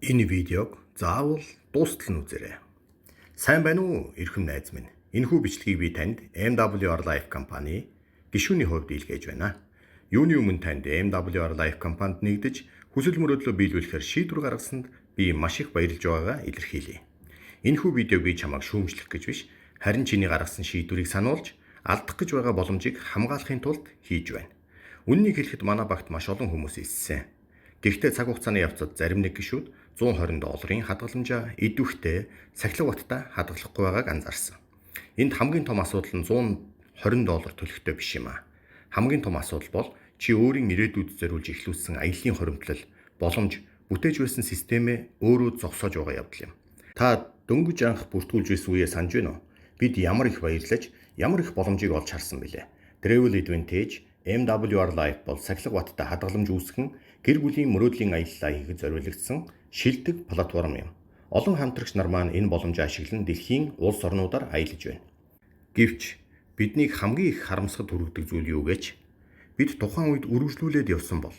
Энэ видеог заавал дуустал нь үзээрэй. Сайн байна уу, эрхэм найз минь? Энэхүү бичлэгийг би танд MWR Life компани гишүүний хувьд илгээж байна. Юуны өмнө танд MWR Life компанид нэгдэж хүсэл мөрөөдлөө биелүүлэхээр шийдвэр гаргасанд би маш их баярлж байгаагаа илэрхийлье. Энэхүү видеог би чамайг шүүмжлэх гэж биш, харин чиний гаргасан шийдвэрийг сануулж алдах гэж байгаа боломжийг хамгаалахын тулд хийж байна. Үннийг хэлэхэд манай багт маш олон хүмүүс илссэн. Гэхдээ цаг хугацааны явцад зарим нэг гишүүд $120 хадгаламжаа идэвхтэй сахилга баттай хадгалахгүй байгааг анзаарсан. Энд хамгийн том асуудал нь $120 төлөхтэй биш юм аа. Хамгийн том асуудал бол чи өөрийн ирээдүйд зориулж эхлүүлсэн аяллаа хоримтлал боломж бүтээж байсан системээ өөрөө зогсоож байгаа явдал юм. Та дөнгөж анх бүртгүүлж байсан үеэ санаж байна уу? Бид ямар их баярлаж, ямар их боломжийг олж харсан бilé. Travel Advantage MWR Life бол сахилга баттай хадгаламж үүсгэн гэр бүлийн мөрөөдлийн аяллаа хийхэд зориулагдсан шилдэг платформ юм. Олон хамтрагч нар маань энэ боломжийг ашиглан дэлхийн улс орнуудаар аялж байна. Гэвч биднийг хамгийн их харамсахад хүргэдэг зүйл юу гэж? Бид тухайн үед үргэлжлүүлээд явсан бол.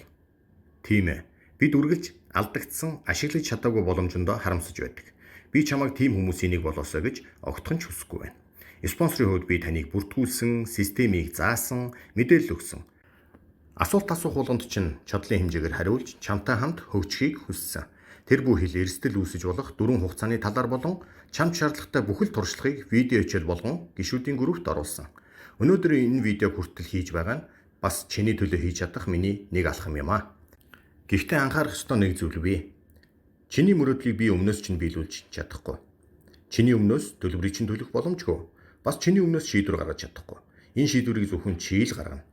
Тийм ээ. Бид үргэлж алдагдсан, ашиглаж чадаагүй боломжондоо харамсаж байдаг. Би чамайг тийм хүмүүсийн нэг болоосоо гэж огтхон ч хүсэхгүй байна. Спонсорын хувьд би таныг бүртгүүлсэн, системийг заасан, мэдээлэл өгсөн. Асуулт асуух болгонд чинь чадлын хэмжээгээр хариулж, чамтай хамт хөгжихийг хүссэн. Тэр бүхэл эрсдэл үүсэж болох дөрвөн хугацааны талаар болон чамд шаардлагатай бүхэл туршлагыг видео хичээл болгон гишүүдийн группт оруулсан. Өнөөдөр энэ видеог хүртэл хийж байгаа нь бас чиний төлөө хийж чадах миний нэг алхам юм аа. Гэхдээ анхаарах ёстой нэг зүйл бий. Чиний мөрөөдлийг би өмнөөс чинь биелүүлж чадахгүй. Чиний өмнөөс төлбөрийг чинь төлөх боломжгүй. Бас чиний өмнөөс шийдвэр гаргаж чадахгүй. Энэ шийдвэрийг зөвхөн чи л гаргана.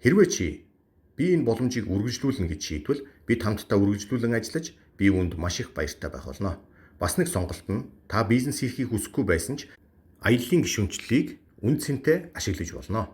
Хэрвээ чи би энэ боломжийг үргэлжлүүлнэ гэж шийдвэл бид хамтдаа үргэлжлүүлэн ажиллаж би үүнд маш их баяртай байх болно. Бас нэг сонголт нь та бизнес хийхийг хүсэхгүй байсан ч аяллаа гишүүнчлэлийг үн цэнтэй ашиглаж болно.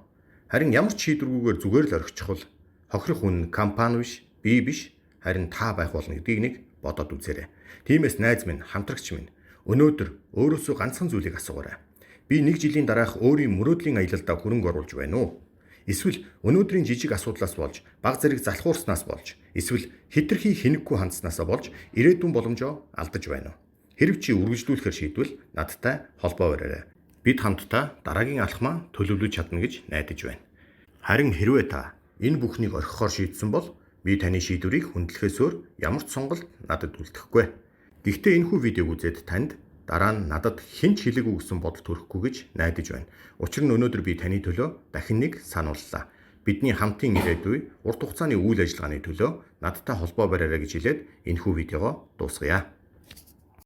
Харин ямар ч шийдвэргүйгээр зүгээр л орхичихвол хохирох хүн компани биш, би биш, харин та байх болно гэдгийг нэг бодоод үзээрэй. Тиймээс найз минь, хамтрагч минь, өнөөдөр өөрөөсөө ганцхан зүйлийг асуугаарай. Би нэг жилийн дараах өөрийн мөрөөдлийн аялалдаа хөрөнгө оруулж байна уу? Эсвэл өнөөдрийн жижиг асуудлаас болж, баг зэрэг залхуурснаас болж, эсвэл хитрхи хинэггүй хандснаасаа болж ирээдүйн боломжоо алдаж байна уу? Хэрв чи үргэлжлүүлэхээр шийдвэл надтай холбоо бариарай. Бид хамтдаа дараагийн алхмаа төлөвлөж чадна гэж найдаж байна. Харин хэрвээ та энэ бүхнийг орхихоор шийдсэн бол би таны шийдвэрийг хүндлэхээс өөр ямар ч сонголт надад үлдэхгүй. Гэхдээ энэхүү видеог үзээд танд дараа нь надад хэн ч хэлээгүй гэсэн бодол төрөхгүй гэж найдаж байна. Учир нь өнөөдөр би таны төлөө дахин нэг санууллаа. Бидний хамтын ирээдүй урт хугацааны үйл ажиллагааны төлөө надтай холбоо бариарай гэж хэлээд энэхүү видеого дуусгая.